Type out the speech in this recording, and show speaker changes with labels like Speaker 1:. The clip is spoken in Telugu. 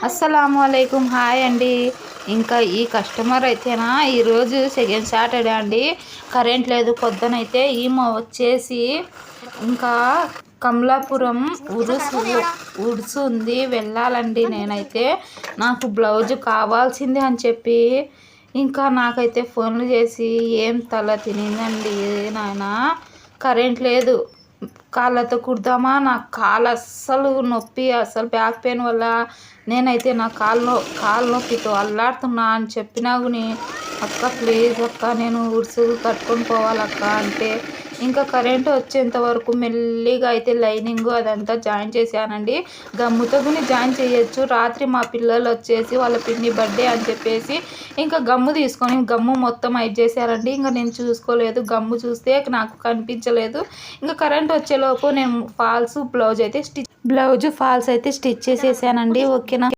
Speaker 1: అస్సలాము అలైకుం. హాయ్ అండి. ఇంకా ఈ కస్టమర్ అయితేనా ఈరోజు సెకండ్ సాటర్డే అండి. కరెంట్ లేదు. పొద్దునైతే ఈమె వచ్చేసి ఇంకా కమలాపురం ఉడుసు ఉంది, వెళ్ళాలండి. నేనైతే నాకు బ్లౌజ్ కావాల్సిందే అని చెప్పి ఇంకా నాకైతే ఫోన్లు చేసి ఏం తల తినిందండి నాయన. కరెంట్ లేదు, కాళ్ళతో కుడదామా, నాకు కాళ్ళు అస్సలు నొప్పి, అస్సలు బ్యాక్ పెయిన్ వల్ల నేనైతే నా కాళ్ళు నొప్పితో అల్లాడుతున్నా అని చెప్పినా కానీ అక్క ప్లీజ్ అక్క నేను ఉడుసు కట్టుకొని పోవాలక్క అంటే ఇంకా కరెంటు వచ్చేంత వరకు మెల్లిగా అయితే లైనింగ్ అదంతా జాయిన్ చేశానండి. గమ్ముతో కూడా జాయిన్ చేయొచ్చు. రాత్రి మా పిల్లలు వచ్చేసి వాళ్ళ పిన్ని బర్త్డే అని చెప్పేసి ఇంకా గమ్ము తీసుకొని గమ్ము మొత్తం అయిట్ చేశారండి. ఇంకా నేను చూసుకోలేదు, గమ్ము చూస్తే నాకు కనిపించలేదు. ఇంకా కరెంట్ వచ్చేలోపు నేను బ్లౌజ్ ఫాల్స్ అయితే స్టిచ్ చేసేసానండి. ఓకేనా.